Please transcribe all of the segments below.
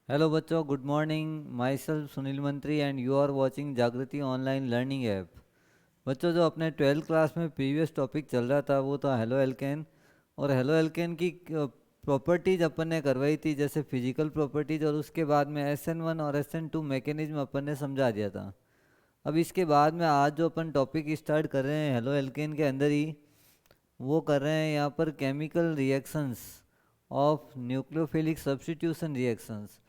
Hello बच्चों, good morning. My self Sunil मंत्री and you are watching जागृति ऑनलाइन लर्निंग ऐप। बच्चों, जो अपने 12th क्लास में प्रीवियस टॉपिक चल रहा था वो था हेलो एल्केन। और हेलो एल्केन की प्रॉपर्टीज अपन ने करवाई थी, जैसे फिजिकल प्रॉपर्टीज, और उसके बाद में SN1 और SN2 मैकेनिज्म अपन ने समझा दिया था। अब इसके बाद में आज जो अपन टॉपिक स्टार्ट कर रहे हैं हेलो एल्केन के अंदर ही, वो कर रहे हैं यहाँ पर chemical reactions of nucleophilic substitution reactions.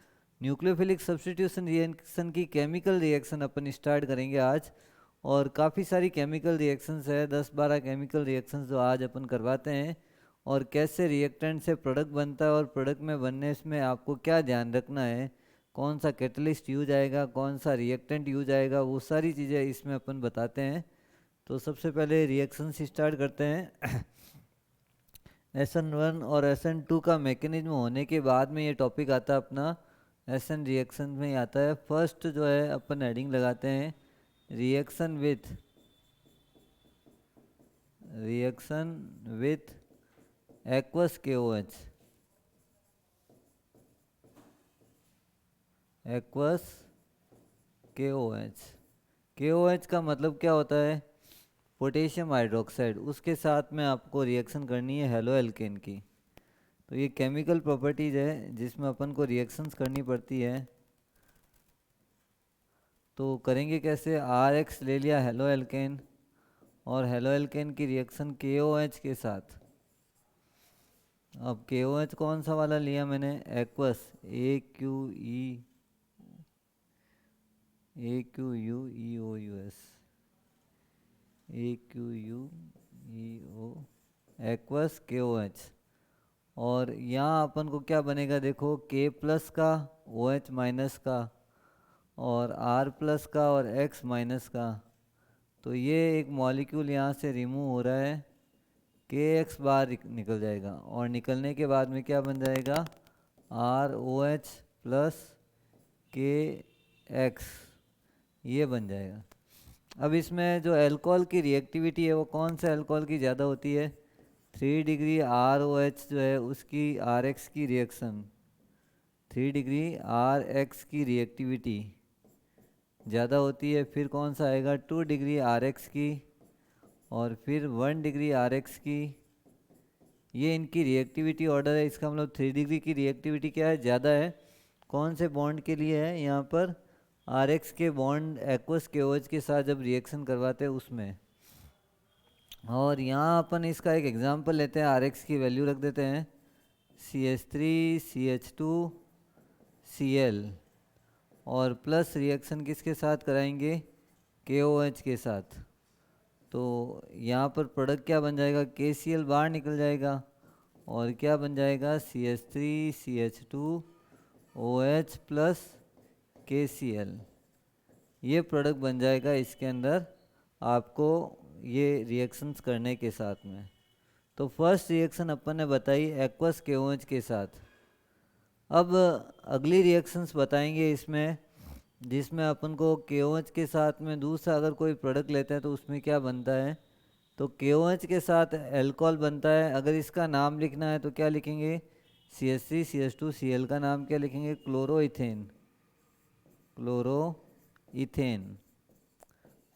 Nucleophilic substitution reaction की केमिकल रिएक्शन अपन स्टार्ट करेंगे आज। और काफ़ी सारी केमिकल रिएक्शंस है, 10-12 केमिकल रिएक्शंस जो आज अपन करवाते हैं। और कैसे रिएक्टेंट से प्रोडक्ट बनता है और प्रोडक्ट में बनने में आपको क्या ध्यान रखना है, कौन सा कैटलिस्ट यूज आएगा, कौन सा रिएक्टेंट यूज आएगा, वो सारी चीज़ें इसमें अपन बताते हैं। तो सबसे पहले रिएक्शन से स्टार्ट करते हैं। SN1 और SN2 का मैकेनिज्म होने के बाद में ये टॉपिक आता है अपना SN रिएक्शन में ही आता है। फर्स्ट जो है अपन हेडिंग लगाते हैं reaction with aqueous KOH। KOH का मतलब क्या होता है? Potassium hydroxide. उसके साथ में आपको रिएक्शन करनी है हेलो एल्केन की। तो ये केमिकल प्रॉपर्टीज है जिसमें अपन को रिएक्शंस करनी पड़ती है। तो करेंगे कैसे? RX ले लिया हेलो एल्केन, और हेलो एल्केन की रिएक्शन KOH के साथ। अब KOH कौन सा वाला लिया मैंने? Aqueous, AQUEOUS, AQUEO, aqueous KOH। और यहाँ अपन को क्या बनेगा? देखो, K प्लस का, OH माइनस का, और R प्लस का और X माइनस का। तो ये एक मॉलिक्यूल यहाँ से रिमूव हो रहा है, KX बार निकल जाएगा, और निकलने के बाद में क्या बन जाएगा? ROH प्लस KX, ये बन जाएगा। अब इसमें जो अल्कोहल की रिएक्टिविटी है वो कौन से अल्कोहल की ज़्यादा होती है? 3 डिग्री ROH जो है उसकी RX की रिएक्शन, 3 डिग्री RX की रिएक्टिविटी ज़्यादा होती है। फिर कौन सा आएगा? 2 डिग्री RX की, और फिर 1 डिग्री RX की। ये इनकी रिएक्टिविटी ऑर्डर है। इसका मतलब 3 डिग्री की रिएक्टिविटी क्या है? ज़्यादा है। कौन से बॉन्ड के लिए है? यहाँ पर RX के बॉन्ड एक्वस KOH के साथ जब रिएक्शन करवाते हैं उसमें। और यहाँ अपन इसका एक एग्जांपल लेते हैं, RX की वैल्यू रख देते हैं CH3CH2Cl, और प्लस रिएक्शन किसके साथ कराएंगे? KOH के साथ। तो यहाँ पर प्रोडक्ट क्या बन जाएगा? KCl बाहर निकल जाएगा, और क्या बन जाएगा? CH3CH2OH plus KCl। ये प्रोडक्ट बन जाएगा इसके अंदर आपको ये रिएक्शंस करने के साथ में। तो फर्स्ट रिएक्शन अपन ने बताई एक्वस KOH के साथ। अब अगली रिएक्शंस बताएंगे इसमें, जिसमें अपन को KOH के साथ में दूसरा अगर कोई प्रोडक्ट लेते हैं तो उसमें क्या बनता है? तो KOH के साथ अल्कोहल बनता है। अगर इसका नाम लिखना है तो क्या लिखेंगे? CH3CH2Cl का नाम क्या लिखेंगे? क्लोरोइथेन।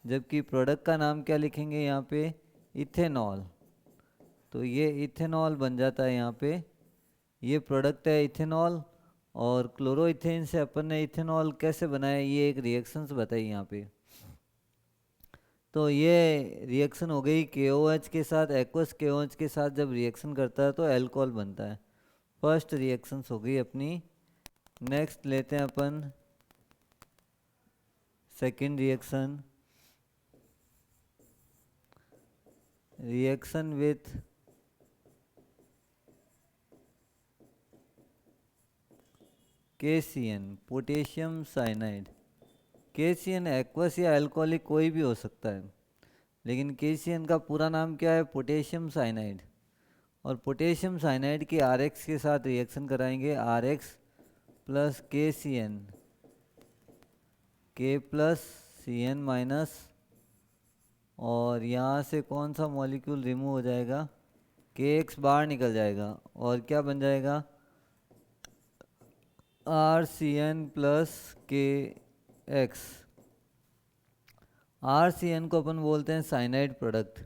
जबकि प्रोडक्ट का नाम क्या लिखेंगे यहाँ पे? इथेनॉल। तो ये इथेनॉल बन जाता है यहाँ पे। ये प्रोडक्ट है इथेनॉल, और क्लोरोइथेन से अपन ने इथेनॉल कैसे बनाया, ये एक रिएक्शंस बताई यहाँ पे। तो ये रिएक्शन हो गई KOH के साथ। एक्वस KOH के साथ जब रिएक्शन करता है तो अल्कोहल बनता है। फर्स्ट रिएक्शंस हो गई अपनी। नेक्स्ट लेते हैं अपन second reaction with KCN, potassium cyanide. KCN aqueous या अल्कोहलिक कोई भी हो सकता है, लेकिन KCN का पूरा नाम क्या है? Potassium cyanide. और पोटेशियम साइनाइड की RX के साथ रिएक्शन कराएंगे, RX plus KCN, K plus CN minus, और यहाँ से कौन सा मॉलिक्यूल रिमूव हो जाएगा? KX बाहर निकल जाएगा, और क्या बन जाएगा? R C N plus K X. R C N को अपन बोलते हैं साइनाइड प्रोडक्ट,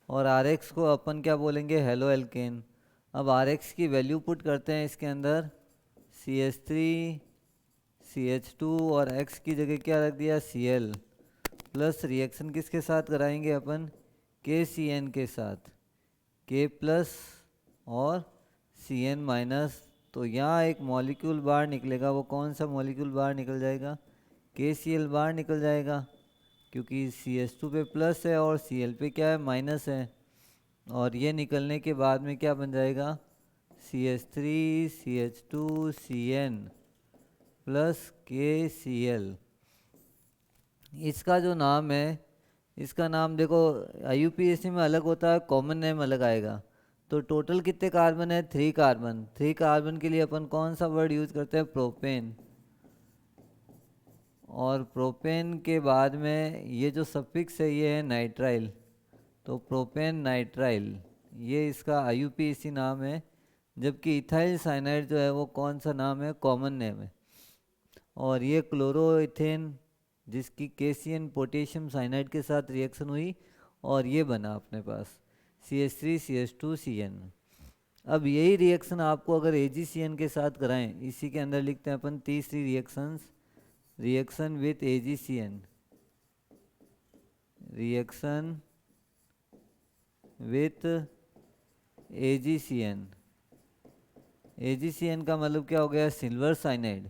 और आर एक्स को अपन क्या बोलेंगे, हेलो एल्केन। अब आर एक्स की वैल्यू पुट करते हैं इसके अंदर, C H three C H two, और एक्स की जगह क्या रख दिया, सी एल। प्लस रिएक्शन किसके साथ कराएंगे अपन, के सी एन के साथ, के प्लस और सी एन माइनस। तो यहाँ एक मॉलिक्यूल बाहर निकलेगा, वो कौन सा मॉलिक्यूल बाहर निकल जाएगा, के सी एल बाहर निकल जाएगा, क्योंकि सी एच टू पे प्लस है और सी एल पे क्या है, माइनस है। और ये निकलने के बाद में क्या बन जाएगा, C H three C H two C N plus K C L. इसका जो नाम है, इसका नाम देखो आईयूपीएसी में अलग होता है, कॉमन नेम अलग आएगा। तो टोटल कितने कार्बन है, 3 कार्बन। 3 कार्बन के लिए अपन कौन सा वर्ड यूज करते हैं, प्रोपेन। और प्रोपेन के बाद में ये जो सफिक्स है ये है नाइट्राइल, तो प्रोपेन नाइट्राइल, ये इसका आईयूपीएसी नाम है। जबकि इथाइल साइनाइड जो है वो कौन सा नाम है, कॉमन नेम है। और ये क्लोरोइथेन, जिसकी केसीएन पोटेशियम साइनाइड के साथ रिएक्शन हुई और ये बना अपने पास CH3CH2CN। अब यही रिएक्शन आपको अगर AgCN के साथ कराएं, इसी के अंदर लिखते हैं अपन तीसरी reactions, reaction with AgCN, reaction with AgCN। AgCN का मतलब क्या हो गया, सिल्वर साइनाइड।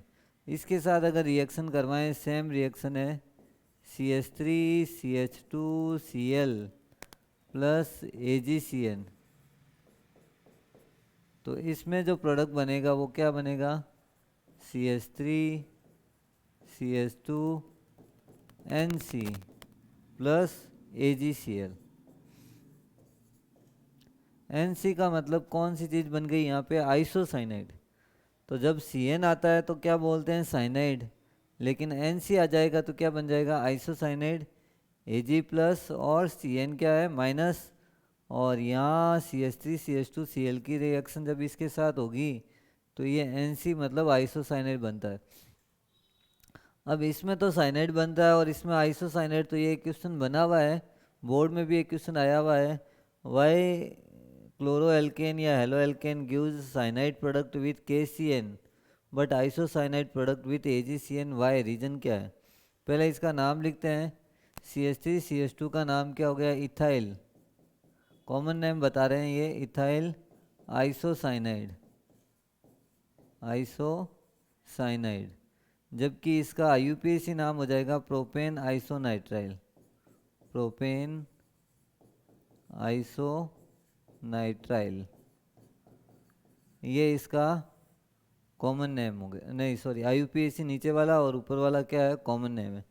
इसके साथ अगर रिएक्शन करवाएं, सेम रिएक्शन है, CH3CH2Cl प्लस AgCN। तो इसमें जो प्रोडक्ट बनेगा वो क्या बनेगा, CH3CH2NC प्लस AgCl। NC का मतलब कौन सी चीज़ बन गई यहाँ पे, आइसोसाइनाइड। तो जब CN आता है तो क्या बोलते हैं, साइनाइड। लेकिन NC आ जाएगा तो क्या बन जाएगा, आइसोसाइनाइड। Ag प्लस और Cn क्या है, माइनस। और यहाँ CH3CH2Cl की रिएक्शन जब इसके साथ होगी तो ये NC मतलब आइसोसाइनाइड बनता है। अब इसमें तो साइनाइड बनता है और इसमें आइसोसाइनाइड, तो ये क्वेश्चन बना हुआ है, बोर्ड में भी एक क्वेश्चन आया हुआ है, why chloroalkane or haloalkane gives cyanide product with KCN but isocyanide product with AgCN, why, reason क्या है। पहले इसका नाम लिखते हैं, CH3CH2 का नाम क्या हो गया, इथाइल, कॉमन नेम बता रहे हैं ये, इथाइल आइसोसाइनाइड, आइसोसाइनाइड। जबकि इसका आईयूपीएसी नाम हो जाएगा प्रोपेन आइसोनाइट्राइल, प्रोपेन आइसोनाइट्राइल। ये इसका कॉमन नेम हो गया, नहीं सॉरी, आईयूपीएसी नीचे वाला और ऊपर वाला क्या है, कॉमन नेम है।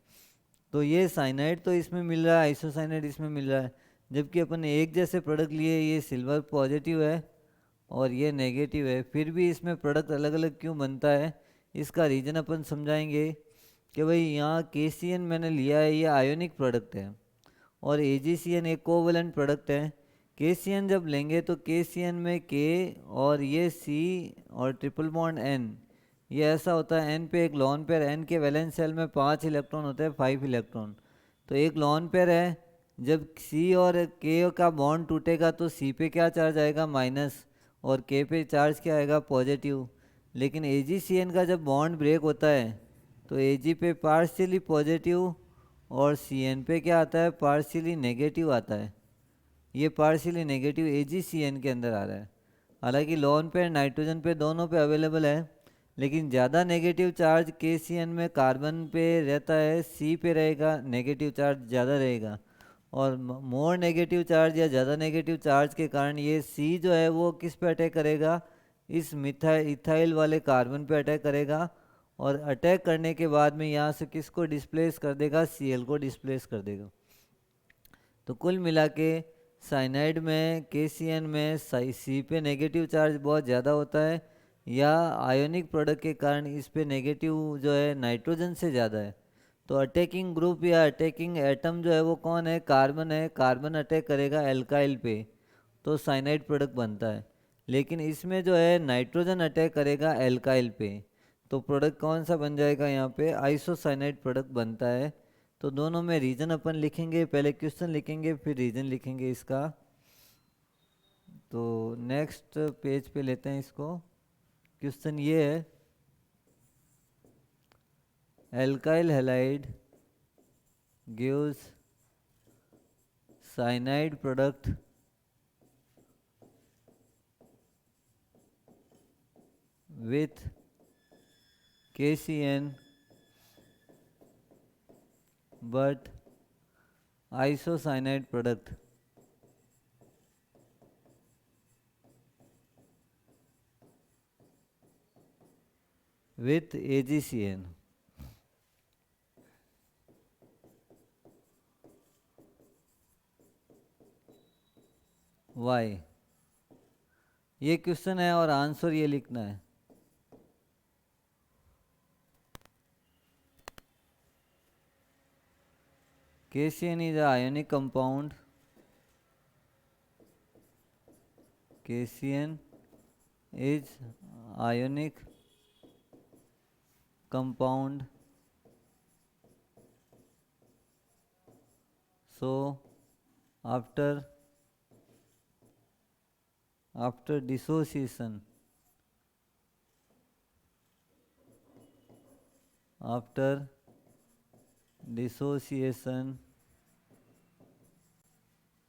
तो ये साइनाइड तो इसमें मिल रहा है, आइसोसाइनाइड इसमें मिल रहा है। जबकि अपन ने एक जैसे प्रोडक्ट लिए, ये सिल्वर पॉजिटिव है और ये नेगेटिव है, फिर भी इसमें प्रोडक्ट अलग अलग क्यों बनता है, इसका रीज़न अपन समझाएंगे। कि भाई यहाँ KCN मैंने लिया है, ये आयोनिक प्रोडक्ट है, और AgCN एक कोवलेंट प्रोडक्ट है। KCN जब लेंगे तो KCN में K और ये C और ट्रिपल बॉन्ड N, ये ऐसा होता है, N पे एक लॉन पेयर, N के वैलेंस शेल में 5 इलेक्ट्रॉन होते हैं, 5 इलेक्ट्रॉन। तो एक लॉन पेयर है, जब C और K का बॉन्ड टूटेगा तो C पे क्या चार्ज आएगा, माइनस, और K पे चार्ज क्या आएगा, पॉजिटिव। लेकिन AgCN का जब बॉन्ड ब्रेक होता है तो Ag पे पार्शियली पॉजिटिव और Cn पे क्या आता है, पार्शियली नेगेटिव आता है। ये पार्शियली नेगेटिव AgCN के अंदर आ रहा है। हालांकि लॉन पेयर नाइट्रोजन पे दोनों पे अवेलेबल है, लेकिन ज़्यादा नेगेटिव चार्ज KCN में कार्बन पे रहता है, C पे रहेगा, नेगेटिव चार्ज ज़्यादा रहेगा। और मोर नेगेटिव चार्ज या ज़्यादा नेगेटिव चार्ज के कारण ये C जो है वो किस पे अटैक करेगा, इस इथाइल वाले कार्बन पे अटैक करेगा। और अटैक करने के बाद में यहाँ से किसको डिस्प्लेस कर देगा, Cl को डिस्प्लेस कर देगा। तो कुल मिला के साइनाइड में, KCN में C पे नेगेटिव चार्ज बहुत ज़्यादा होता है, या आयोनिक प्रोडक्ट के कारण इस पे नेगेटिव जो है नाइट्रोजन से ज़्यादा है। तो अटैकिंग ग्रुप या अटैकिंग एटम जो है वो कौन है, कार्बन है। कार्बन अटैक करेगा एल्काइल पे तो साइनाइड प्रोडक्ट बनता है। लेकिन इसमें जो है नाइट्रोजन अटैक करेगा एल्काइल पे, तो प्रोडक्ट कौन सा बन जाएगा, यहाँ पे आइसोसाइनाइड प्रोडक्ट बनता है। तो दोनों में रीजन अपन लिखेंगे, पहले क्वेश्चन लिखेंगे फिर रीजन लिखेंगे इसका। तो नेक्स्ट पेज पे लेते हैं इसको। क्वेश्चन ये है, alkyl halide gives cyanide product with KCN but isocyanide product with AgCN। Why, ये क्वेश्चन है और आंसर ये लिखना है। KCN is a ionic compound। KCN is ionic compound, so after dissociation,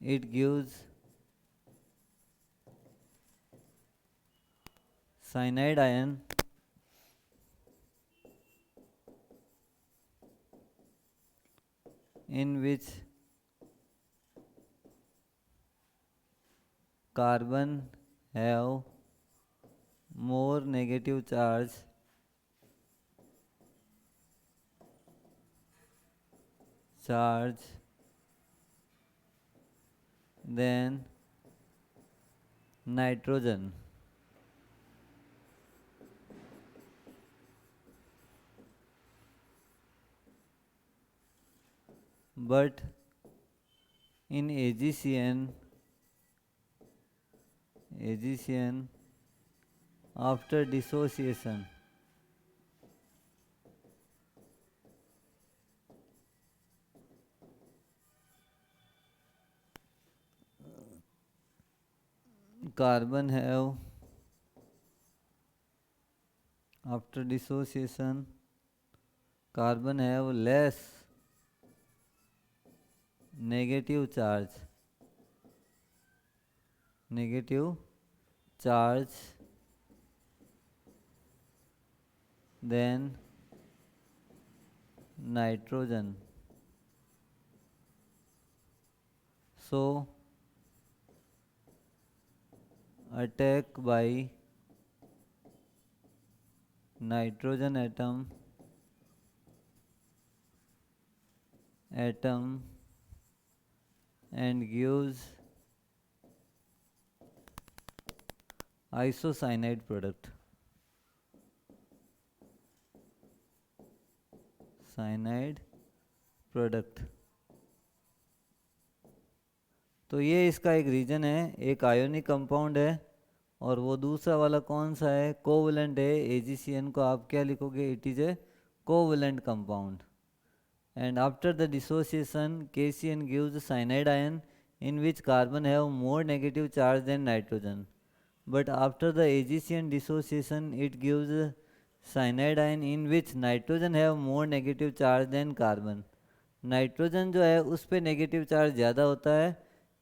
it gives cyanide ion in which carbon have more negative charge than nitrogen। But in AgCN after dissociation, carbon have less negative charge than nitrogen, so attack by nitrogen atom and gives isocyanide product। तो ये इसका एक reason है, एक ionic compound है और वो दूसरा वाला कौन सा है, कोवलेंट है। AgCN को आप क्या लिखोगे, it is a covalent compound. And after the dissociation, KCN gives cyanide ion in which carbon have more negative charge than nitrogen. But after the AgCN dissociation, it gives cyanide ion in which nitrogen have more negative charge than carbon। Nitrogen जो है उस पर negative charge ज़्यादा होता है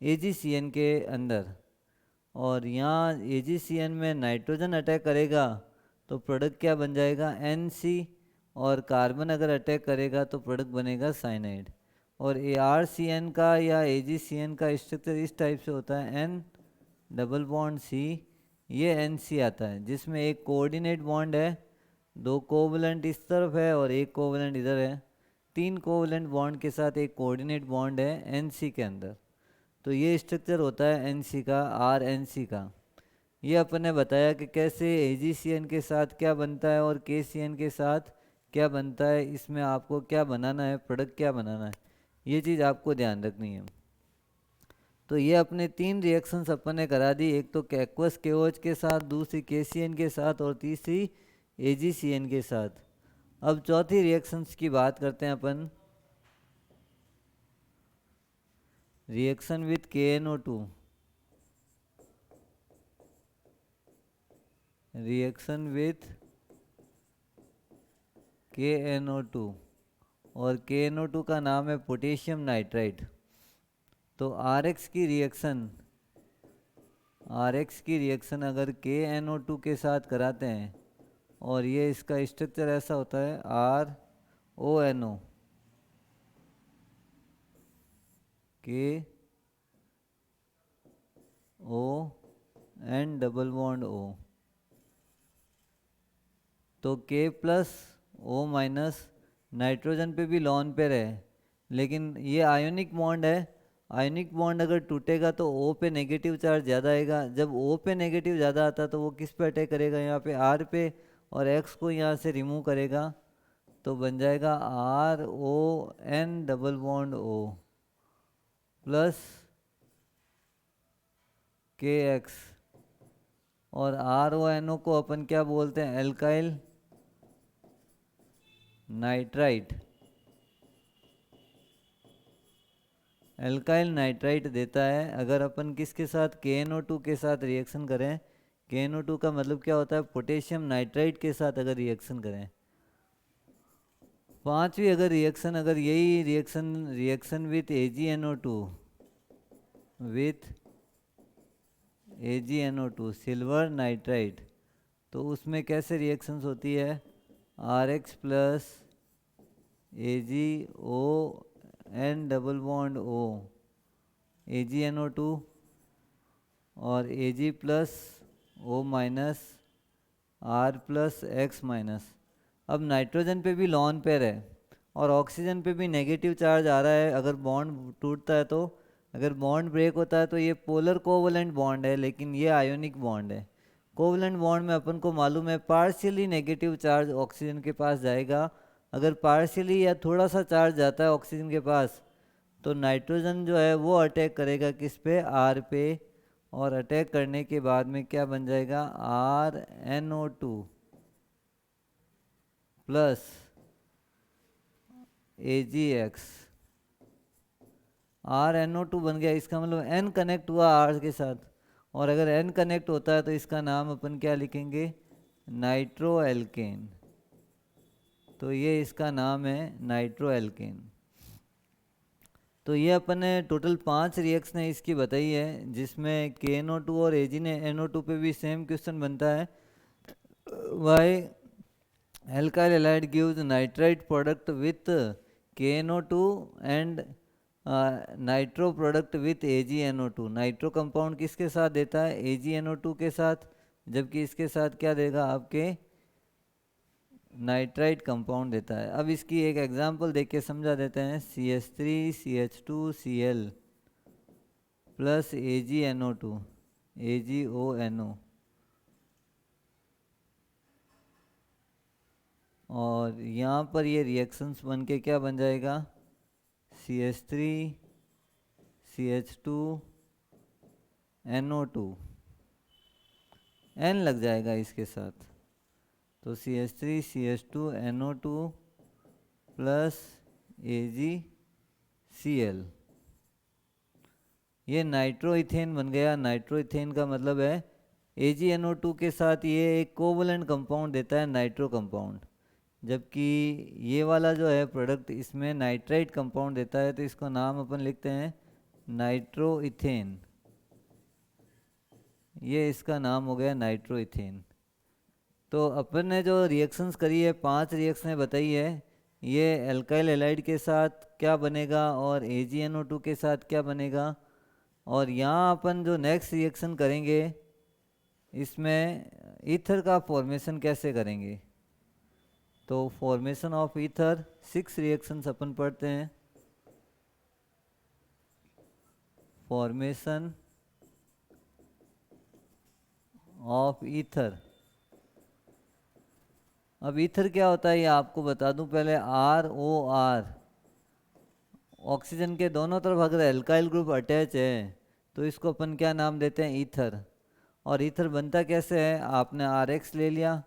AgCN के अंदर, और यहाँ AgCN में नाइट्रोजन अटैक करेगा तो प्रोडक्ट क्या बन जाएगा, NC, और कार्बन अगर अटैक करेगा तो प्रोडक्ट बनेगा साइनाइड। और ArCN का या AgCN का स्ट्रक्चर इस टाइप से होता है, N डबल बॉन्ड C, ये NC आता है जिसमें एक कोऑर्डिनेट बॉन्ड है, दो कोवलेंट इस तरफ है और एक कोवलेंट इधर है, तीन कोवलेंट बॉन्ड के साथ एक कोऑर्डिनेट बॉन्ड है NC के अंदर। तो ये स्ट्रक्चर होता है NC का, RNC का। ये अपन ने बताया कि कैसे AgCN के साथ क्या बनता है और KCN के साथ क्या बनता है, इसमें आपको क्या बनाना है, प्रोडक्ट क्या बनाना है, ये चीज़ आपको ध्यान रखनी है। तो ये अपने तीन रिएक्शंस अपन ने करा दी, एक तो एक्वस KOH के साथ, दूसरी KCN के साथ और तीसरी AgCN के साथ। अब चौथी रिएक्शंस की बात करते हैं अपन, reaction with KNO2, reaction with KNO2, और KNO2 का नाम है पोटेशियम नाइट्राइट। तो RX की रिएक्शन अगर KNO2 के साथ कराते हैं, और ये इसका स्ट्रक्चर ऐसा होता है RONO, KO double bond O, तो K plus O minus, nitrogen पे भी लॉन पेयर है, लेकिन ये आयोनिक बॉन्ड है। आयोनिक बॉन्ड अगर टूटेगा तो O पे नेगेटिव चार्ज ज़्यादा आएगा। जब O पे नेगेटिव ज़्यादा आता तो वो किस पे अटैक करेगा, यहाँ पे R पे, और X को यहाँ से रिमूव करेगा तो बन जाएगा RON double bond O plus KX, और RONO को अपन क्या बोलते हैं, एल्काइल नाइट्राइट। एल्काइल नाइट्राइट देता है अगर अपन किसके साथ, KNO2 के साथ रिएक्शन करें। KNO2 का मतलब क्या होता है, पोटेशियम नाइट्राइट के साथ अगर रिएक्शन करें। पांचवी अगर रिएक्शन, अगर यही reaction with AgNO2 silver nitrite, तो उसमें कैसे रिएक्शंस होती है, RX plus AgON double bond O, AgNO2, और Ag plus O minus R plus X minus. अब नाइट्रोजन पे भी लॉन पेयर है और ऑक्सीजन पे भी नेगेटिव चार्ज आ रहा है। अगर बॉन्ड टूटता है तो, अगर बॉन्ड ब्रेक होता है तो ये पोलर कोवलेंट बॉन्ड है, लेकिन ये आयोनिक बॉन्ड है। कोवलेंट बॉन्ड में अपन को मालूम है पार्शियली नेगेटिव चार्ज ऑक्सीजन के पास जाएगा। अगर पार्शियली या थोड़ा सा चार्ज जाता है ऑक्सीजन के पास तो नाइट्रोजन जो है वो अटैक करेगा किस पे, R पे, और अटैक करने के बाद में क्या बन जाएगा, RNO2 प्लस AgX। RNO2 बन गया, इसका मतलब N कनेक्ट हुआ R के साथ, और अगर N कनेक्ट होता है तो इसका नाम अपन क्या लिखेंगे, नाइट्रो एल्केन। तो ये इसका नाम है नाइट्रो एल्केन। तो ये अपन ने टोटल 5 रिएक्शन इसकी बताई है, जिसमें KNO2 और AgNO2 पे भी सेम क्वेश्चन बनता है, why alkyl halide gives nitrite product with KNO2 and nitro product with AgNO2। Nitro compound किसके साथ देता है, AgNO2 के साथ, जबकि इसके साथ क्या देगा आपके, नाइट्राइट कंपाउंड देता है। अब इसकी एक एग्जांपल देख के समझा देते हैं, CH3CH2Cl प्लस AgNO2 AgONO, और यहाँ पर ये रिएक्शंस बन के क्या बन जाएगा, CH3CH2NO2, N लग जाएगा इसके साथ, तो CH3CH2NO2 प्लस AgCl, ये नाइट्रो इथेन बन गया। नाइट्रो इथेन का मतलब है AgNO2 के साथ ये एक कोवलेंट कंपाउंड देता है, नाइट्रो कंपाउंड, जबकि ये वाला जो है प्रोडक्ट इसमें नाइट्राइट कंपाउंड देता है, तो इसको नाम अपन लिखते हैं नाइट्रो इथेन। ये इसका नाम हो गया नाइट्रो इथेन। तो अपन ने जो रिएक्शंस करी है, 5 रिएक्शनें बताई है, ये एल्काइल हैलाइड के साथ क्या बनेगा और AgNO2 के साथ क्या बनेगा, और यहाँ अपन जो नेक्स्ट रिएक्शन करेंगे इसमें ईथर का फॉर्मेशन कैसे करेंगे। तो फॉर्मेशन ऑफ ईथर 6 रिएक्शंस अपन पढ़ते हैं। फॉर्मेशन ऑफ ईथर, अब ईथर क्या होता है ये आपको बता दूं पहले। ROR, ऑक्सीजन के दोनों तरफ अगर एल्काइल ग्रुप अटैच है तो इसको अपन क्या नाम देते हैं, ईथर। और ईथर बनता कैसे है, आपने RX ले लिया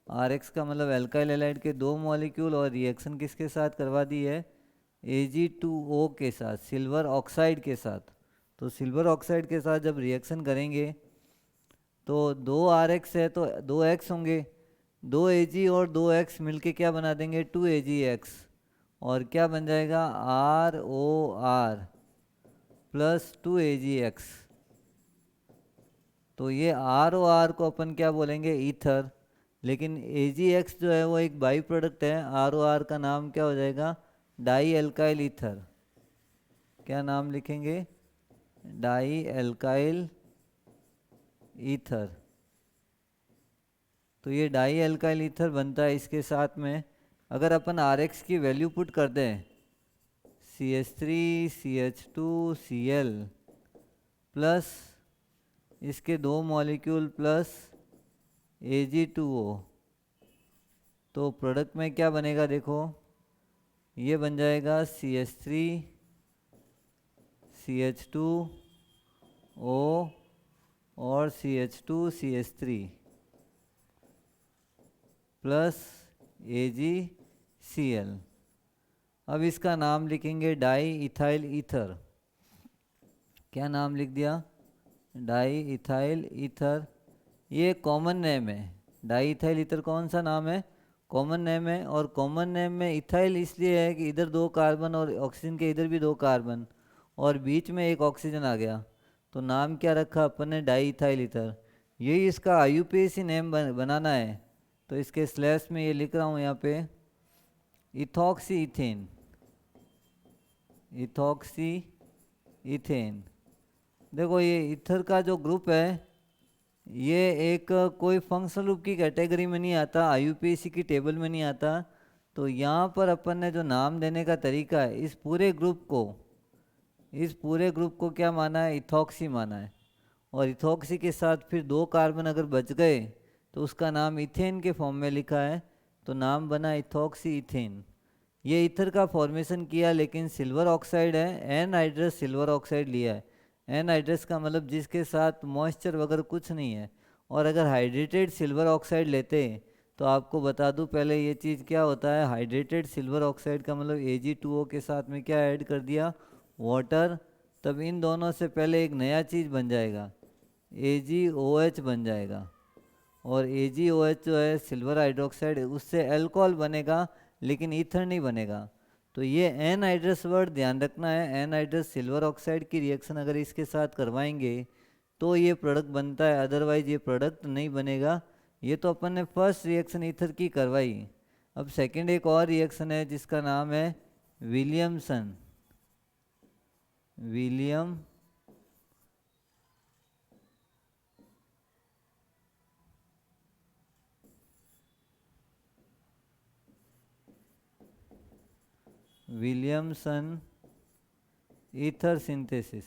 आर एक्स का मतलब एल्काइल हैलाइड के दो मॉलिक्यूल, और रिएक्शन किसके साथ करवा दी है, Ag2O के साथ, सिल्वर ऑक्साइड के साथ। तो सिल्वर ऑक्साइड के साथ जब रिएक्शन करेंगे तो दो आर एक्स है तो दो एक्स होंगे, दो Ag और दो एक्स मिलके क्या बना देंगे, 2AgX, और क्या बन जाएगा, ROR प्लस 2AgX। तो ये ROR को अपन क्या बोलेंगे, ईथर। लेकिन AgX जो है वो एक बाई प्रोडक्ट है, ROR का नाम क्या हो जाएगा, डाई एल्काइल ईथर। क्या नाम लिखेंगे, डाई एल्काइल ईथर। तो ये डाई एल्काइल ईथर बनता है। इसके साथ में अगर अपन RX की वैल्यू पुट कर दें, CH3CH2Cl प्लस इसके दो मॉलिक्यूल प्लस Ag2O, तो प्रोडक्ट में क्या बनेगा, देखो ये बन जाएगा CH3CH2O और CH2CH3 प्लस AgCl। अब इसका नाम लिखेंगे डाई इथाइल ईथर। क्या नाम लिख दिया, डाई इथाइल ईथर। ये कॉमन नेम है, डाई इथाइल ईथर कौन सा नाम है, कॉमन नेम है। और कॉमन नेम में इथाइल इसलिए है कि इधर दो कार्बन और ऑक्सीजन के इधर भी दो कार्बन और बीच में एक ऑक्सीजन आ गया, तो नाम क्या रखा अपन ने, डाई इथाइल ईथर। यही इसका IUPAC नेम बनाना है। तो इसके स्लैश में ये लिख रहा हूँ यहाँ पे, इथॉक्सी इथेन, इथॉक्सी इथेन। देखो ये ईथर का जो ग्रुप है ये एक कोई फंक्शनल ग्रुप की कैटेगरी में नहीं आता, IUPAC की टेबल में नहीं आता। तो यहाँ पर अपन ने जो नाम देने का तरीका है, इस पूरे ग्रुप को क्या माना है, इथॉक्सी माना है। और इथॉक्सी के साथ फिर दो कार्बन अगर बच गए तो उसका नाम इथेन के फॉर्म में लिखा है, तो नाम बना इथॉक्सी इथेन। ये ईथर का फॉर्मेशन किया, लेकिन सिल्वर ऑक्साइड है, एनहाइड्रस सिल्वर ऑक्साइड लिया है। एनहाइड्रस का मतलब जिसके साथ मॉइस्चर वगैरह कुछ नहीं है। और अगर हाइड्रेटेड सिल्वर ऑक्साइड लेते तो आपको बता दूं पहले ये चीज़ क्या होता है, हाइड्रेटेड सिल्वर ऑक्साइड का मतलब Ag2O के साथ में क्या ऐड कर दिया, वाटर। तब इन दोनों से पहले एक नया चीज़ बन जाएगा, AgOH बन जाएगा। और AgOH जो है सिल्वर हाइड्रोक्साइड, उससे अल्कोहल बनेगा लेकिन ईथर नहीं बनेगा। तो ये एनहाइड्रस वर्ड ध्यान रखना है, एनहाइड्रस सिल्वर ऑक्साइड की रिएक्शन अगर इसके साथ करवाएंगे तो ये प्रोडक्ट बनता है, अदरवाइज ये प्रोडक्ट नहीं बनेगा। ये तो अपन ने फर्स्ट रिएक्शन ईथर की करवाई। अब सेकंड एक और रिएक्शन है जिसका नाम है Williamson, William Williamson ether synthesis.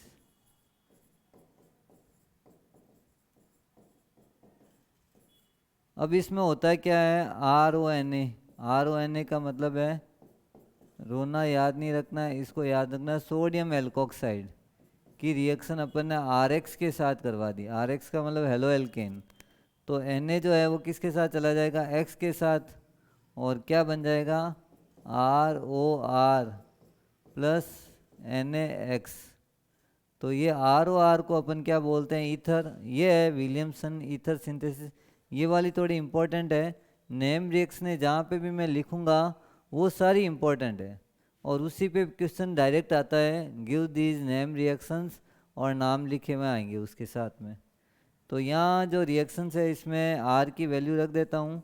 अब इसमें होता है क्या है, RONA। RONA का मतलब है, रोना याद नहीं रखना है, इसको याद रखना है, सोडियम एल्कोक्साइड की रिएक्शन अपन ने RX के साथ करवा दी। RX का मतलब हेलो एल्केन। तो Na जो है वो किसके साथ चला जाएगा, X के साथ, और क्या बन जाएगा, ROR प्लस NaX। तो ये ROR को अपन क्या बोलते हैं, ईथर। ये है विलियमसन ईथर सिंथेसिस। ये वाली थोड़ी इंपॉर्टेंट है, नेम रिएक्शन जहाँ पे भी मैं लिखूँगा वो सारी इंपॉर्टेंट है, और उसी पे क्वेश्चन डायरेक्ट आता है, गिव दीज नेम रिएक्शंस, और नाम लिखे हुए आएंगे उसके साथ में। तो यहाँ जो रिएक्शंस है इसमें R की वैल्यू रख देता हूँ,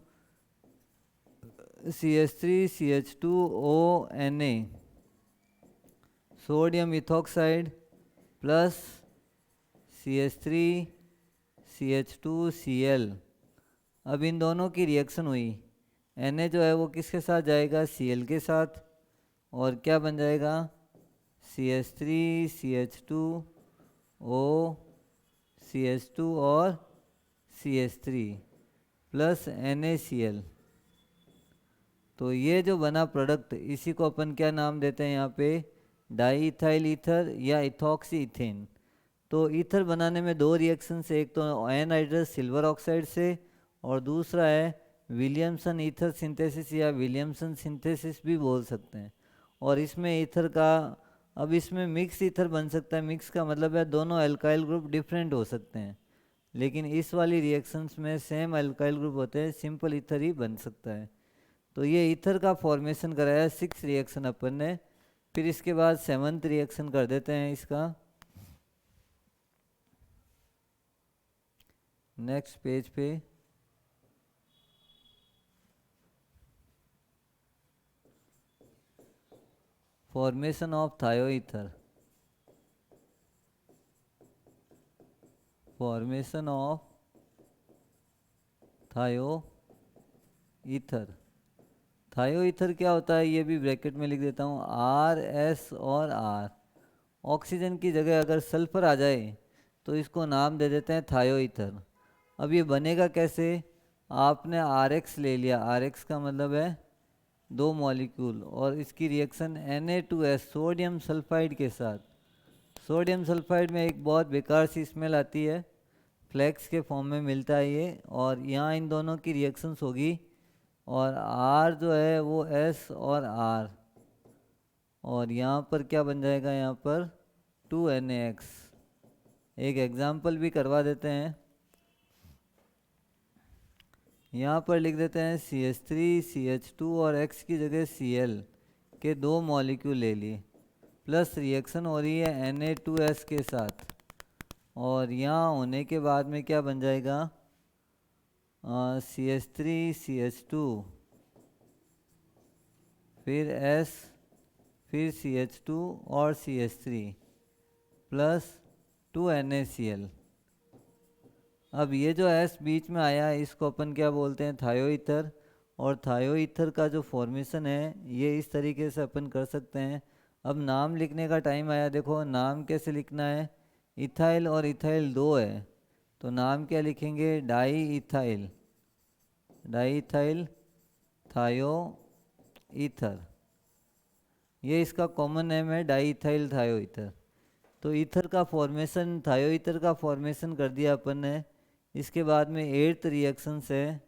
CH3CH2ONA, sodium ethoxide plus CH3CH2Cl। अब इन दोनों की रिएक्शन हुई, Na जो है वो किसके साथ जाएगा, Cl के साथ, और क्या बन जाएगा, CH3CH2O CH2 और CH3 प्लस NaCl। तो ये जो बना प्रोडक्ट, इसी को अपन क्या नाम देते हैं यहाँ पे, डाई इथाइल ईथर या इथॉक्सी इथेन। तो ईथर बनाने में दो रिएक्शन से, एक तो एनहाइड्रस सिल्वर ऑक्साइड से और दूसरा है विलियमसन ईथर सिंथेसिस या विलियमसन सिंथेसिस भी बोल सकते हैं। और इसमें ईथर का, अब इसमें मिक्स ईथर बन सकता है। मिक्स का मतलब है दोनों अल्काइल ग्रुप डिफरेंट हो सकते हैं, लेकिन इस वाली रिएक्शंस में सेम अल्काइल ग्रुप होते हैं, सिंपल ईथर ही बन सकता है। तो ये ईथर का फॉर्मेशन कराया 6 रिएक्शन अपन ने। फिर इसके बाद 7th रिएक्शन कर देते हैं इसका। नेक्स्ट पेज पे फॉर्मेशन ऑफ थायोईथर, फॉर्मेशन ऑफ थायोईथर। थायोईथर क्या होता है ये भी ब्रैकेट में लिख देता हूँ, आर एस और आर। ऑक्सीजन की जगह अगर सल्फर आ जाए तो इसको नाम दे देते हैं थायोईथर। अब ये बनेगा कैसे, आपने आर एक्स ले लिया, आर एक्स का मतलब है 2 मॉलिक्यूल, और इसकी रिएक्शन Na2S सोडियम सल्फाइड के साथ। सोडियम सल्फाइड में एक बहुत बेकार सी स्मेल आती है, फ्लैक्स के फॉर्म में मिलता है ये, और यहाँ इन दोनों की रिएक्शंस होगी, और R जो है वो S और R, और यहाँ पर क्या बन जाएगा, यहाँ पर 2NaX। एक एग्जाम्पल भी करवा देते हैं, यहाँ पर लिख देते हैं CH3 CH2 और X की जगह Cl के 2 मॉलिक्यूल ले लिए, प्लस रिएक्शन हो रही है Na2S के साथ, और यहाँ होने के बाद में क्या बन जाएगा, CH3 CH2 फिर S फिर CH2 और CH3 प्लस 2NaCl। अब ये जो S बीच में आया है इसको अपन क्या बोलते हैं, थायोईथर। और थायोईथर का जो फॉर्मेशन है ये इस तरीके से अपन कर सकते हैं। अब नाम लिखने का टाइम आया, देखो नाम कैसे लिखना है, इथाइल और इथाइल 2 है, तो नाम क्या लिखेंगे, डाई इथाइल, डाई इथाइल थायो ईथर। ये इसका कॉमन नेम है, डाई इथाइल थायो ईथर। तो ईथर का फॉर्मेशन, थायो ईथर का फॉर्मेशन कर दिया अपन ने। इसके बाद में 8th रिएक्शन है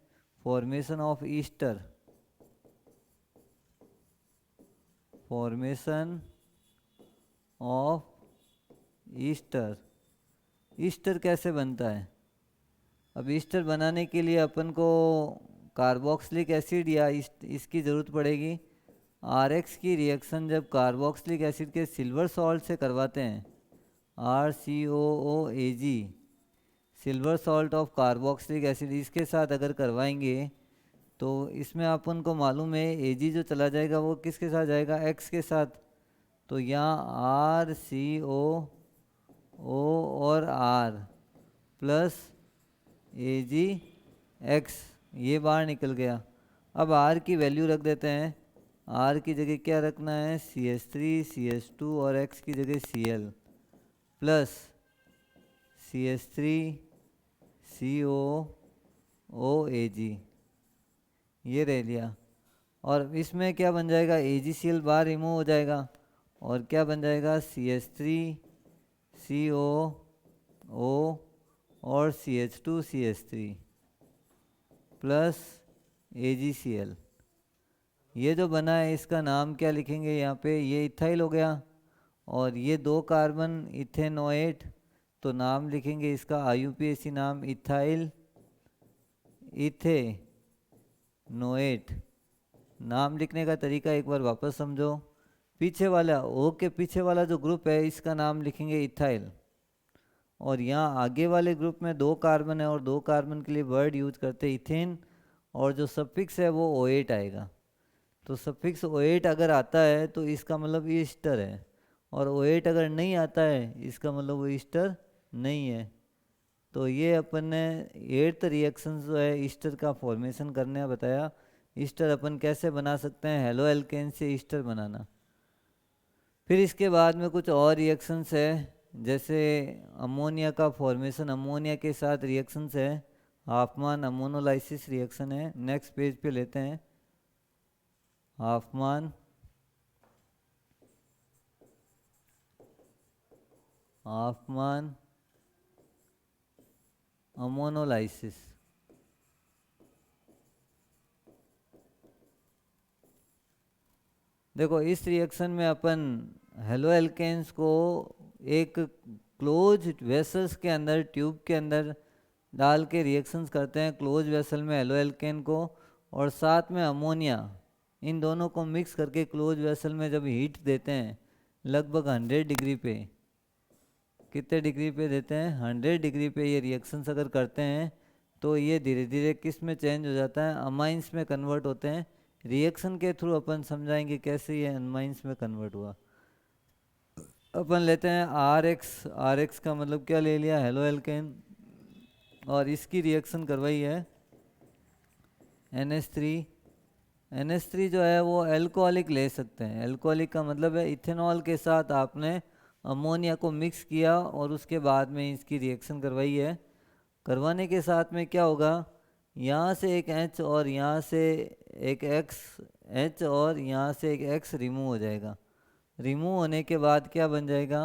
formation of Easter, formation of Easter. Easter कैसे बनता है, अब ईस्टर बनाने के लिए अपन को कार्बोक्सिलिक एसिड या इसकी ज़रूरत पड़ेगी। RX की रिएक्शन जब कार्बोक्सिलिक एसिड के सिल्वर सॉल्ट से करवाते हैं, RCOOAg, silver salt of carboxylic acid, इसके साथ अगर करवाएंगे तो इसमें अपन को मालूम है Ag जो चला जाएगा वो किसके साथ जाएगा, X के साथ। तो यहाँ RCOO और R प्लस AgX ये बाहर निकल गया। अब R की वैल्यू रख देते हैं, R की जगह क्या रखना है, CH3 CH2 और X की जगह Cl प्लस CH3 COOAg, ये रह लिया। और इसमें क्या बन जाएगा, AgCl बाहर रिमूव हो जाएगा, और क्या बन जाएगा, CH3 COO और CH2 CH3 प्लस AgCl। ये जो बना है इसका नाम क्या लिखेंगे, यहाँ पे ये इथाइल हो गया, और ये 2 कार्बन इथेनोएट, तो नाम लिखेंगे इसका IUPAC नाम, इथाइल इथेनोएट। नाम लिखने का तरीका एक बार वापस समझो, पीछे वाला O के पीछे वाला जो ग्रुप है इसका नाम लिखेंगे इथाइल, और यहाँ आगे वाले ग्रुप में 2 कार्बन है और 2 कार्बन के लिए वर्ड यूज करते हैं इथेन, और जो सफिक्स है वो O8 आएगा। तो सफिक्स O8 अगर आता है तो इसका मतलब ये ईस्टर है, और O8 अगर नहीं आता है इसका मतलब वो ईस्टर नहीं है। तो ये अपन ने 8th रिएक्शन जो है ईस्टर का फॉर्मेशन करने बताया। ईस्टर अपन कैसे बना सकते हैं, हेलो एल्केन से ईस्टर बनाना। फिर इसके बाद में कुछ और रिएक्शंस है, जैसे अमोनिया का फॉर्मेशन, अमोनिया के साथ रिएक्शंस है, हाफमान अमोनोलाइसिस रिएक्शन है। नेक्स्ट पेज पे लेते हैं, हाफमान हाफमान अमोनोलाइसिस। देखो इस रिएक्शन में अपन हेलो एल्केन्स को एक क्लोज वेसल्स के अंदर, ट्यूब के अंदर डाल के रिएक्शंस करते हैं क्लोज वेसल में हेलो एल्केन को, और साथ में अमोनिया, इन दोनों को मिक्स करके क्लोज वेसल में जब हीट देते हैं लगभग 100 डिग्री पे, कितने डिग्री पे देते हैं, 100 डिग्री पे ये रिएक्शंस अगर करते हैं तो ये धीरे धीरे किस में चेंज हो जाता है, अमाइंस में कन्वर्ट होते हैं। रिएक्शन के थ्रू अपन समझाएंगे कैसे ये अमाइंस में कन्वर्ट हुआ। अपन लेते हैं आर एक्स का मतलब क्या ले लिया, हेलो एल्केन, और इसकी रिएक्शन करवाई है NH3। NH3 जो है वो एल्कोहलिक ले सकते हैं, एल्कोहलिक का मतलब है इथेनॉल के साथ आपने अमोनिया को मिक्स किया और उसके बाद में इसकी रिएक्शन करवाई है। करवाने के साथ में क्या होगा, यहाँ से एक H और यहाँ से एक X, H और यहाँ से एक X रिमूव हो जाएगा। रिमूव होने के बाद क्या बन जाएगा,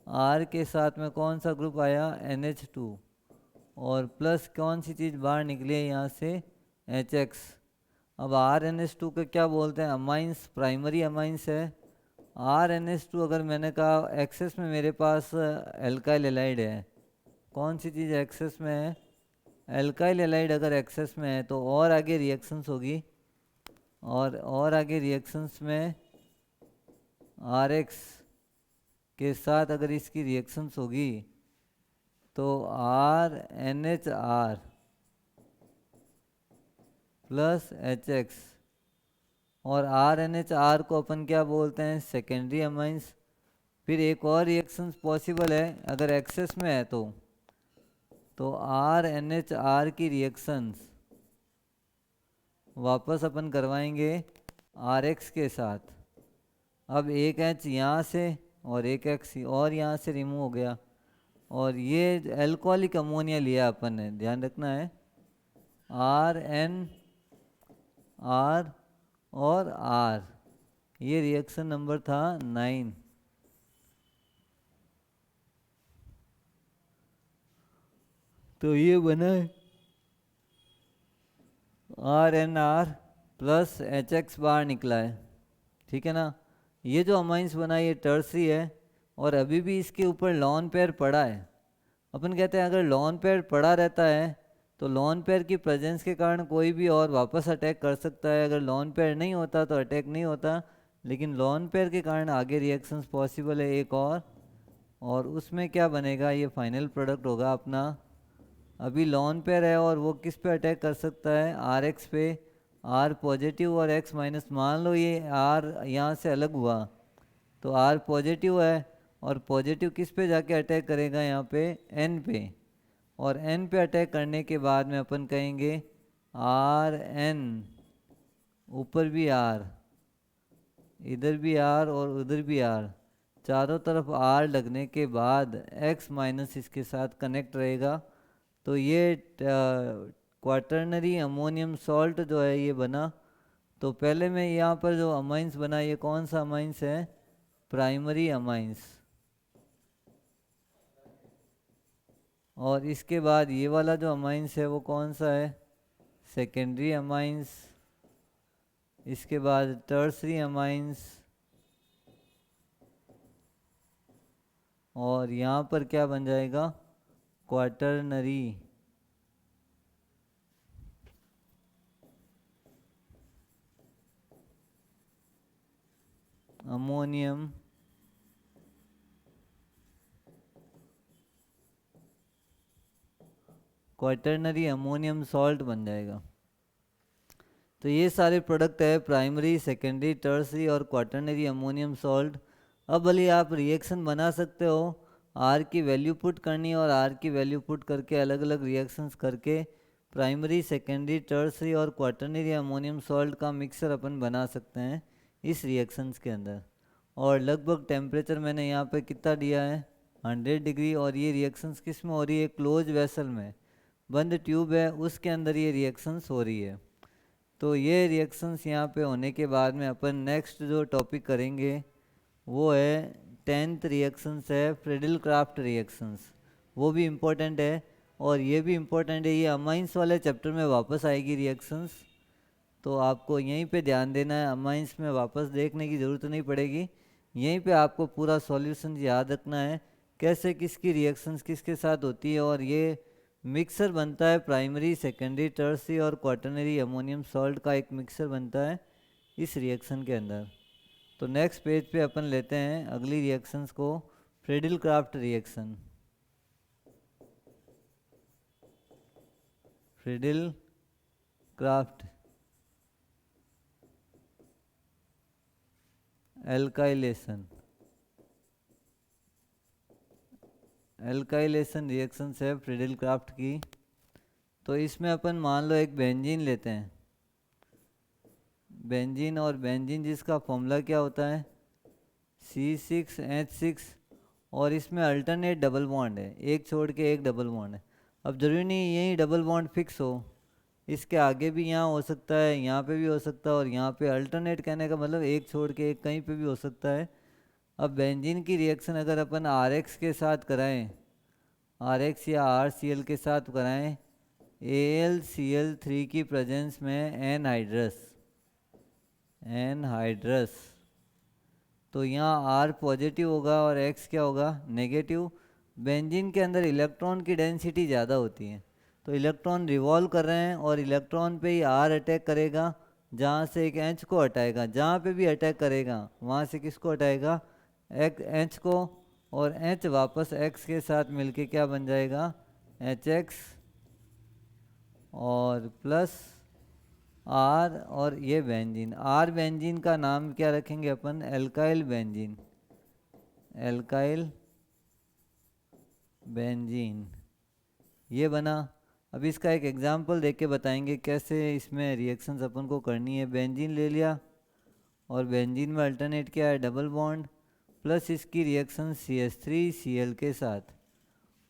R के साथ में कौन सा ग्रुप आया, NH2, और प्लस कौन सी चीज़ बाहर निकली है यहाँ से, HX। अब RNH2 के क्या बोलते हैं, अमाइंस, प्राइमरी अमाइंस है। RNH2 अगर मैंने कहा एक्सेस में मेरे पास एल्काइल एलाइड है, कौन सी चीज़ एक्सेस में है, एल्काइल एलाइड अगर एक्सेस में है तो और आगे रिएक्शंस होगी, और आगे रिएक्शंस में RX के साथ अगर इसकी रिएक्शंस होगी तो RNHR प्लस HX, और RNHR को अपन क्या बोलते हैं, सेकेंडरी अमाइंस। फिर एक और रिएक्शंस पॉसिबल है अगर एक्सेस में है तो RNHR की रिएक्शंस वापस अपन करवाएंगे RX के साथ। अब एक H यहाँ से और एक X और यहाँ से रिमूव हो गया, और ये एल्कोहलिक अमोनिया लिया अपन ने, ध्यान रखना है, RN R और R, ये रिएक्शन नंबर था 9। तो ये बना है RNR प्लस HX बाहर निकला है, ठीक है ना। ये जो अमाइंस बना ये टर्सरी है, और अभी भी इसके ऊपर लॉन पेयर पड़ा है। अपन कहते हैं अगर लॉन पेयर पड़ा रहता है तो लॉन पेयर की प्रेजेंस के कारण कोई भी और वापस अटैक कर सकता है, अगर लॉन पेयर नहीं होता तो अटैक नहीं होता, लेकिन लॉन पेयर के कारण आगे रिएक्शंस पॉसिबल है एक और उसमें क्या बनेगा, ये फाइनल प्रोडक्ट होगा अपना। अभी लॉन पेयर है और वो किस पे अटैक कर सकता है, RX पे, R पॉजिटिव और X माइनस। मान लो ये R यहाँ से अलग हुआ तो R पॉजिटिव है, और पॉजिटिव किस पे जाके अटैक करेगा, यहाँ पे N पे, और N पे अटैक करने के बाद में अपन कहेंगे RN, ऊपर भी R, इधर भी R और उधर भी R, चारों तरफ R लगने के बाद X माइनस इसके साथ कनेक्ट रहेगा। तो ये क्वाटर्नरी अमोनियम सॉल्ट जो है ये बना। तो पहले में यहाँ पर जो अमाइंस बना ये कौन सा अमाइंस है, प्राइमरी अमाइंस, और इसके बाद ये वाला जो अमाइंस है वो कौन सा है, सेकेंडरी अमाइंस, इसके बाद टर्सरी अमाइंस, और यहाँ पर क्या बन जाएगा, quaternary ammonium quaternary ammonium salt बन जाएगा। तो ये सारे प्रोडक्ट है प्राइमरी, सेकेंडरी, टर्सरी और क्वाटर्नरी अमोनियम सॉल्ट। अब भले आप रिएक्शन बना सकते हो, आर की वैल्यू पुट करनी और आर की वैल्यू पुट करके अलग अलग रिएक्शंस करके प्राइमरी, सेकेंडरी, टर्सरी और क्वाटर्नरी अमोनियम सॉल्ट का मिक्सर अपन बना सकते हैं इस रिएक्शंस के अंदर। और लगभग टेम्परेचर मैंने यहाँ पे कितना दिया है, 100 डिग्री, और ये रिएक्शंस किस में हो रही है, क्लोज वेसल में, बंद ट्यूब है उसके अंदर ये रिएक्शंस हो रही है। तो ये रिएक्शंस यहाँ पे होने के बाद में अपन नेक्स्ट जो टॉपिक करेंगे वो है 10th रिएक्शंस है, फ्रेडल क्राफ्ट रिएक्शंस। वो भी इम्पोर्टेंट है और ये भी इम्पोर्टेंट है, ये अमाइंस वाले चैप्टर में वापस आएगी रिएक्शंस। तो आपको यहीं पे ध्यान देना है, अमाइंस में वापस देखने की ज़रूरत नहीं पड़ेगी। यहीं पे आपको पूरा सॉल्यूशन याद रखना है, कैसे किसकी रिएक्शंस किसके साथ होती है। और ये मिक्सर बनता है, प्राइमरी सेकेंडरी टर्सरी और क्वाटरनरी अमोनियम सॉल्ट का एक मिक्सर बनता है इस रिएक्शन के अंदर। तो नेक्स्ट पेज पे अपन लेते हैं अगली रिएक्शंस को, Friedel Craft reaction. Friedel Craft alkylation, alkylation reactions है फ्रेडिल क्राफ्ट की। तो इसमें अपन मान लो एक बेंजीन लेते हैं, बेंजीन, और बेंजीन जिसका फॉर्मूला क्या होता है C6H6, और इसमें अल्टरनेट डबल बॉन्ड है, एक छोड़ के एक डबल बॉन्ड है। अब जरूरी नहीं यही डबल बॉन्ड फिक्स हो, इसके आगे भी यहाँ हो सकता है, यहाँ पे भी हो सकता है, और यहाँ पे अल्टरनेट कहने का मतलब एक छोड़ के एक कहीं पे भी हो सकता है। अब बेंजीन की रिएक्शन अगर अपन RX के साथ कराएं, RX या RCl के साथ कराएं AlCl3 की प्रेजेंस में एनहाइड्रस, तो यहाँ R पॉजिटिव होगा और X क्या होगा, नेगेटिव। बेंजीन के अंदर इलेक्ट्रॉन की डेंसिटी ज़्यादा होती है, तो इलेक्ट्रॉन रिवॉल्व कर रहे हैं और इलेक्ट्रॉन पे ही R अटैक करेगा, जहाँ से एक H को हटाएगा, जहाँ पे भी अटैक करेगा वहाँ से किसको हटाएगा, एक H को, और H वापस X के साथ मिलके क्या बन जाएगा, HX, और प्लस R, और ये बेंजीन, R बेंजीन का नाम क्या रखेंगे अपन, एल्काइल बेंजीन, एल्काइल बेंजीन, ये बना। अब इसका एक एग्जांपल देख के बताएंगे कैसे इसमें रिएक्शंस अपन को करनी है। बेंजीन ले लिया, और बेंजीन में अल्टरनेट क्या है, डबल बॉन्ड, प्लस इसकी रिएक्शन CH3Cl के साथ,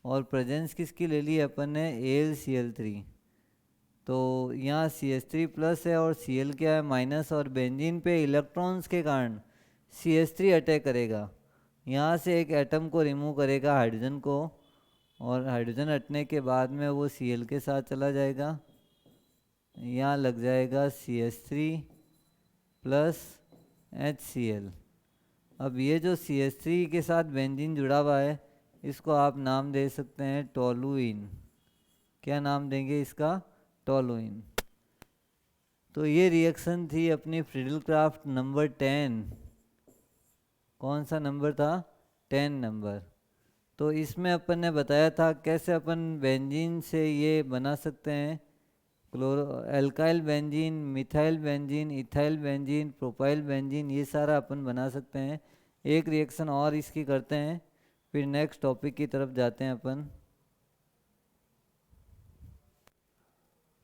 और प्रेजेंस किसकी ले ली अपन ने, AlCl3। तो यहाँ CH3 प्लस है और Cl क्या है, माइनस, और बेंजीन पे इलेक्ट्रॉन्स के कारण CH3 अटैक करेगा, यहाँ से एक एटम को रिमूव करेगा, हाइड्रोजन को, और हाइड्रोजन हटने के बाद में वो Cl के साथ चला जाएगा, यहाँ लग जाएगा CH3 प्लस HCl। अब ये जो CH3 के साथ बेंजीन जुड़ा हुआ है, इसको आप नाम दे सकते हैं टोलुइन। क्या नाम देंगे इसका, टोलुइन। तो ये रिएक्शन थी अपनी फ्रीडल क्राफ्ट नंबर 10। कौन सा नंबर था, 10 नंबर। तो इसमें अपन ने बताया था कैसे अपन बेंजीन से ये बना सकते हैं, chloro alkyl benzene, methyl benzene, ethyl benzene, propyl benzene, ये सारा अपन बना सकते हैं। एक रिएक्शन और इसकी करते हैं, फिर नेक्स्ट टॉपिक की तरफ जाते हैं अपन।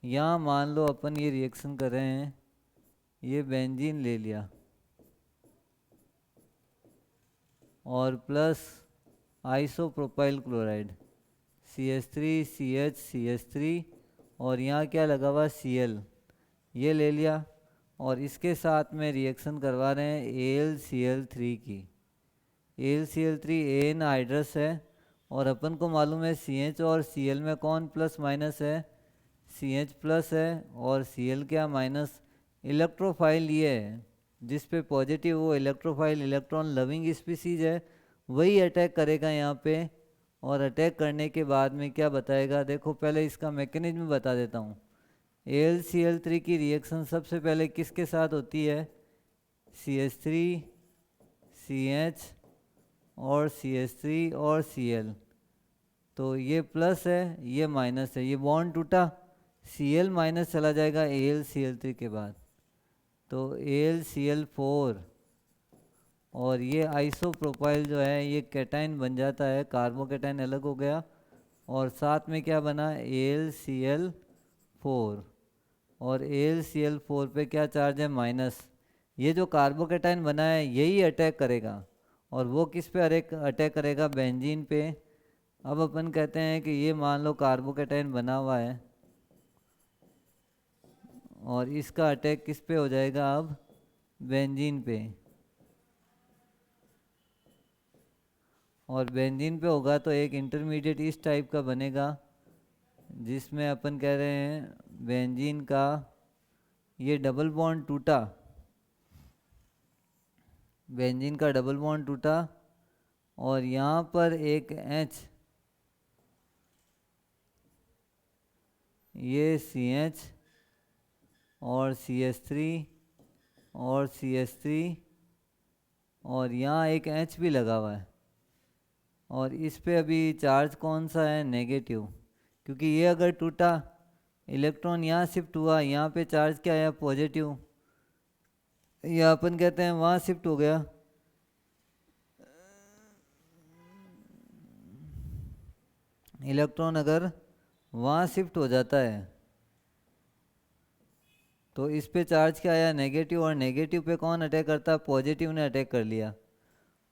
यहाँ मान लो अपन ये रिएक्शन कर रहे हैं, ये बेंजीन ले लिया और प्लस आइसोप्रोपाइल क्लोराइड CH3CH3, और यहाँ क्या लगा हुआ Cl, ये ले लिया, और इसके साथ में रिएक्शन करवा रहे हैं AlCl3 की। AlCl3 एनहाइड्रस है, और अपन को मालूम है CH और Cl में कौन प्लस माइनस है, CH प्लस है, और Cl क्या माइनस। इलेक्ट्रोफाइल ये है जिस पे पॉजिटिव, वो इलेक्ट्रोफाइल इलेक्ट्रॉन लविंग स्पीसीज है, वही अटैक करेगा यहाँ पे। और अटैक करने के बाद में क्या बताएगा, देखो पहले इसका मैकेनिज्म बता देता हूँ। AlCl3 की रिएक्शन सबसे पहले किसके साथ होती है, CH3 CH और CH3 और Cl। तो ये प्लस है, ये माइनस है, ये बॉन्ड टूटा, Cl माइनस चला जाएगा AlCl3 के बाद, तो AlCl4, और ये आइसोप्रोपाइल जो है ये कैटाइन बन जाता है, कार्बोकैटाइन अलग हो गया, और साथ में क्या बना, AlCl4, और AlCl4 पे क्या चार्ज है, माइनस। ये जो कार्बोकैटाइन बना है यही अटैक करेगा, और वो किस पे अटैक करेगा, बेंजीन पे। अब अपन कहते हैं कि ये मान लो कार्बोकैटाइन बना हुआ है, और इसका अटैक किस पे हो जाएगा, अब बेंजीन पे, और बेंजीन पे होगा तो एक इंटरमीडिएट इस टाइप का बनेगा, जिसमें अपन कह रहे हैं बेंजीन का ये डबल बॉन्ड टूटा, बेंजीन का डबल बॉन्ड टूटा और यहाँ पर एक H, ये CH और CH3 और CH3 और यहाँ एक H भी लगा हुआ है और इस पे अभी चार्ज कौन सा है, नेगेटिव, क्योंकि ये अगर टूटा इलेक्ट्रॉन यहाँ शिफ्ट हुआ, यहाँ पे चार्ज क्या आया, पॉजिटिव, या अपन कहते हैं वहाँ शिफ्ट हो गया, इलेक्ट्रॉन अगर वहाँ शिफ्ट हो जाता है तो इस पे चार्ज क्या आया, नेगेटिव, और नेगेटिव पे कौन अटैक करता है, पॉजिटिव ने अटैक कर लिया।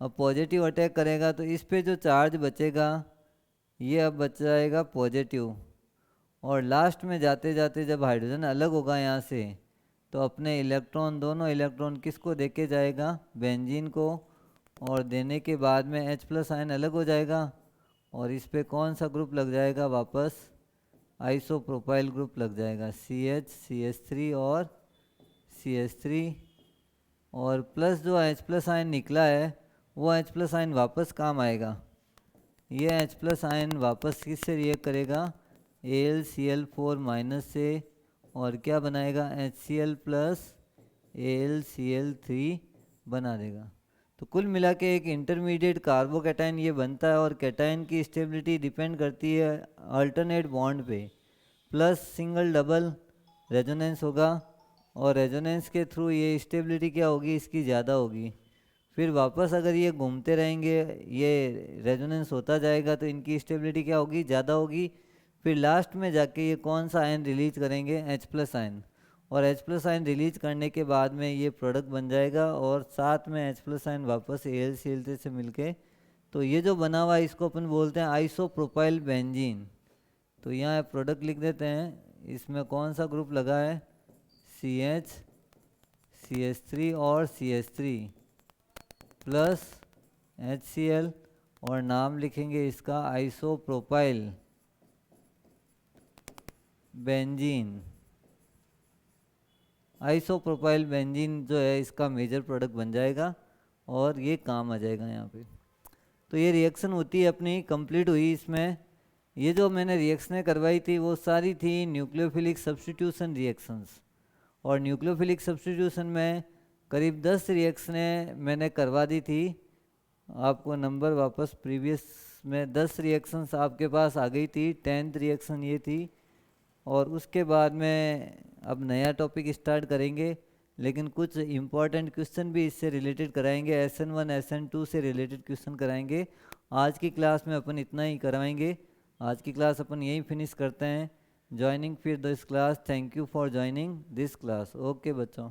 अब पॉजिटिव अटैक करेगा तो इस पे जो चार्ज बचेगा ये अब बच जाएगा पॉजिटिव, और लास्ट में जाते जाते जब हाइड्रोजन अलग होगा यहाँ से तो अपने इलेक्ट्रॉन, दोनों इलेक्ट्रॉन किसको दे के जाएगा, बेंजीन को, और देने के बाद में H+ आयन अलग हो जाएगा और इस पे कौन सा ग्रुप लग जाएगा, वापस आइसोप्रोपाइल ग्रुप लग जाएगा, CH CH3 और CH3, और प्लस जो H+ आयन निकला है वो H+ आयन वापस काम आएगा, ये H+ आयन वापस किससे रिएक्ट करेगा, AlCl4 माइनस से, और क्या बनाएगा, HCl प्लस AlCl3 बना देगा। तो कुल मिला के एक इंटरमीडिएट कार्बोकैटायन ये बनता है, और कैटायन की स्टेबिलिटी डिपेंड करती है अल्टरनेट बॉन्ड पे, प्लस सिंगल डबल रेजोनेंस होगा, और रेजोनेंस के थ्रू ये स्टेबिलिटी क्या होगी, इसकी ज़्यादा होगी। फिर वापस अगर ये घूमते रहेंगे, ये रेजोनेंस होता जाएगा तो इनकी स्टेबिलिटी क्या होगी, ज़्यादा होगी। फिर लास्ट में जाके ये कौन सा आयन रिलीज करेंगे, H+ आयन, और H+ आयन रिलीज करने के बाद में ये प्रोडक्ट बन जाएगा, और साथ में H+ आयन वापस AlCl3 से मिलके, तो ये जो बना हुआ है इसको अपन बोलते हैं आइसोप्रोपाइल बेंजीन। तो यहाँ प्रोडक्ट लिख देते हैं, इसमें कौन सा ग्रुप लगा है, CH CH3 और CH3 प्लस HCl, और नाम लिखेंगे इसका आइसोप्रोपाइल बेंजीन। आइसोप्रोपाइल बेंजीन जो है इसका मेजर प्रोडक्ट बन जाएगा और ये काम आ जाएगा यहाँ पे। तो ये रिएक्शन होती है अपनी कंप्लीट हुई। इसमें ये जो मैंने रिएक्शनें करवाई थी वो सारी थी न्यूक्लियोफिलिक सब्स्टिट्यूशन रिएक्शंस, और न्यूक्लियोफिलिक सब्स्टिट्यूशन में करीब 10 रिएक्शनें मैंने करवा दी थी। आपको नंबर वापस प्रीवियस में 10 रिएक्शंस आपके पास आ गई थी, 10th रिएक्शन ये थी। और उसके बाद में अब नया टॉपिक स्टार्ट करेंगे, लेकिन कुछ इम्पॉर्टेंट क्वेश्चन भी इससे रिलेटेड कराएंगे, SN1 SN2 से रिलेटेड क्वेश्चन कराएंगे। आज की क्लास में अपन इतना ही करवाएंगे, आज की क्लास अपन यहीं फिनिश करते हैं। ज्वाइनिंग फिर this class, thank you for joining this class. Okay बच्चों।